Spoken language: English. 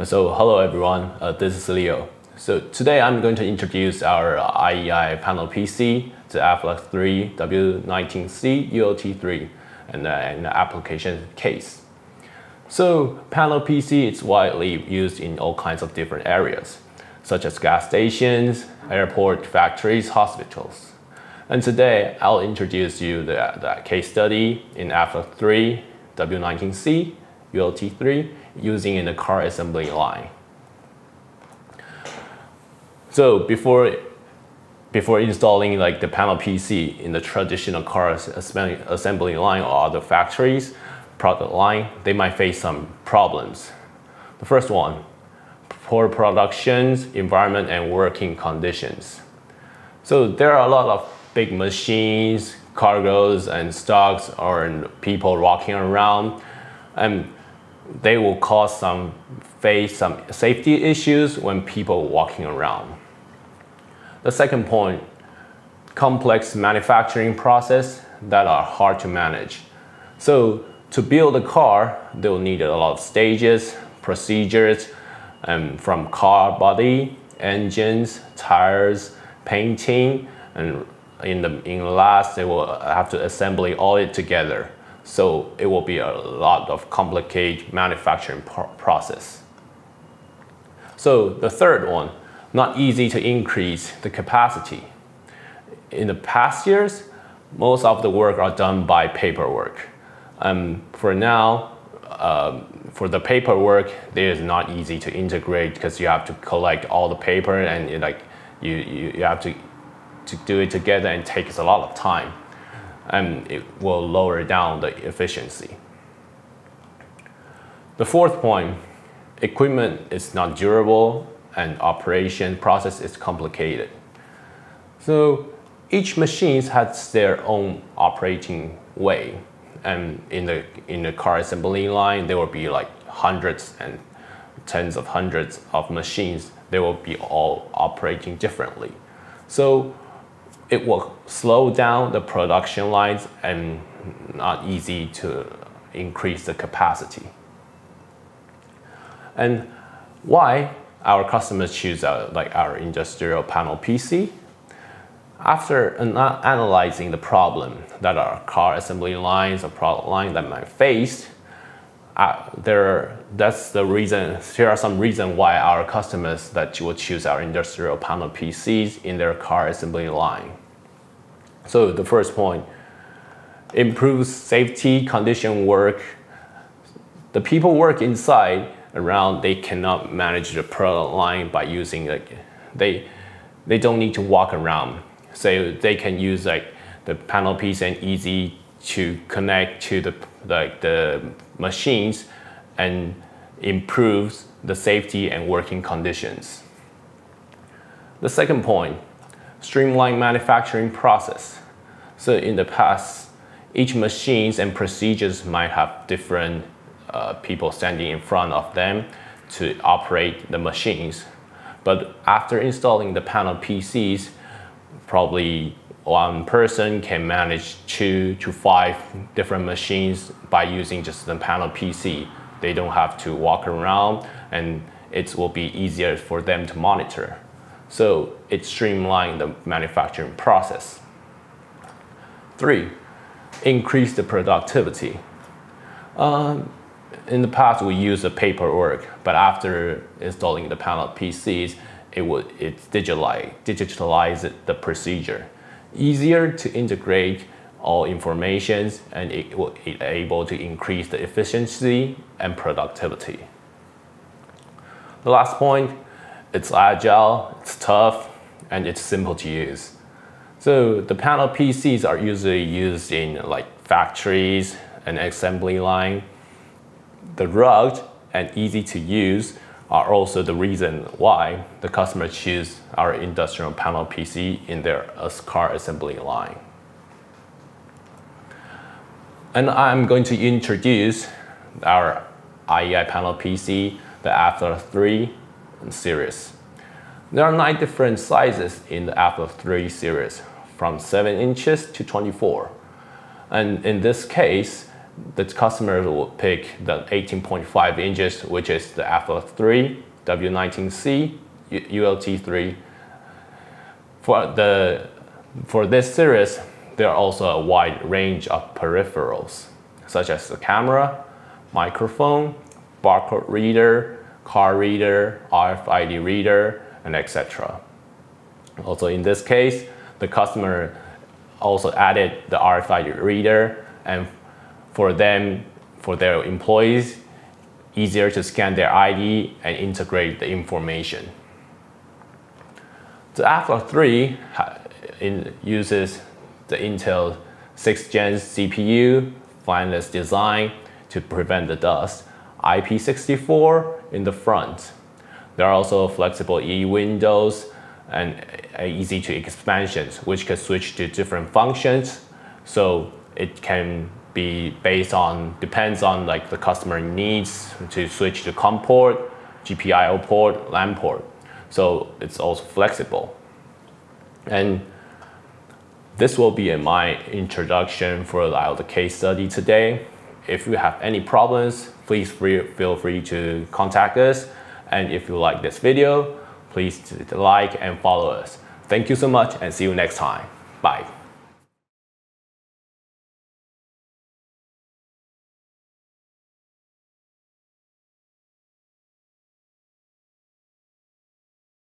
So hello everyone, this is Leo. So today I'm going to introduce our IEI panel PC, the AFL3-W19C-ULT3, and an application case. So panel PC is widely used in all kinds of different areas, such as gas stations, airport, factories, hospitals. And today I'll introduce you the case study in AFL3-W19C-ULT3 using in the car assembly line. So before installing like the panel PC in the traditional car assembly line or other factories product line, they might face some problems. The first one, poor production environment and working conditions. So there are a lot of big machines, cargoes and stocks or people walking around, and they will face some safety issues when people walking around. The second point, complex manufacturing process that are hard to manage. So to build a car, they will need a lot of stages, procedures, from car body, engines, tires, painting, and in last they will have to assemble all it together. So it will be a lot of complicated manufacturing process. So the third one, not easy to increase the capacity. In the past years, most of the work are done by paperwork. For now, for the paperwork, it is not easy to integrate because you have to collect all the paper and you have to do it together, and it takes a lot of time. And it will lower down the efficiency. The fourth point, equipment is not durable and operation process is complicated. So each machine has their own operating way. And in the car assembly line, there will be like hundreds and tens of hundreds of machines. They will be all operating differently. So it will slow down the production lines and not easy to increase the capacity. And why our customers choose our industrial panel PC? After analyzing the problem that our car assembly lines or product line that might face, here are some reasons why our customers that will choose our industrial panel PCs in their car assembly line. So the first point, improves safety condition work. The people work inside around, they cannot manage the product line by using they don't need to walk around. So they can use the panel PC and easy to connect to the machines and improves the safety and working conditions. The second point, streamline manufacturing process. So in the past, each machines and procedures might have different people standing in front of them to operate the machines. But after installing the panel PCs, probably one person can manage 2 to 5 different machines by using just the panel PC. They don't have to walk around, and it will be easier for them to monitor. So it streamlines the manufacturing process. 3, increase the productivity. In the past, we used the paperwork, but after installing the panel PCs, it digitalized the procedure. Easier to integrate all informations, and it will be able to increase the efficiency and productivity. The last point, it's agile, it's tough, and it's simple to use. So the panel PCs are usually used in factories and assembly line. The rugged and easy to use are also the reason why the customer choose our industrial panel PC in their car assembly line. And I'm going to introduce our IEI panel PC, the AFL3 series. There are 9 different sizes in the AFL3 series, from 7 inches to 24. And in this case, the customer will pick the 18.5 inches, which is the AFL3-W19C-ULT3. For this series, there are also a wide range of peripherals, such as the camera, microphone, barcode reader, card reader, RFID reader, and etc. Also in this case, the customer also added the RFID reader, and for their employees, easier to scan their ID and integrate the information. The AFL3 uses the Intel 6th Gen CPU, fanless design to prevent the dust, IP64 in the front. There are also flexible E-windows and easy to expansions, which can switch to different functions. So it can be depends on like the customer needs to switch to COM port, GPIO port, LAN port. So it's also flexible. And this will be my introduction for the case study today. If you have any problems, please feel free to contact us. And if you like this video, please like and follow us. Thank you so much and see you next time. Bye.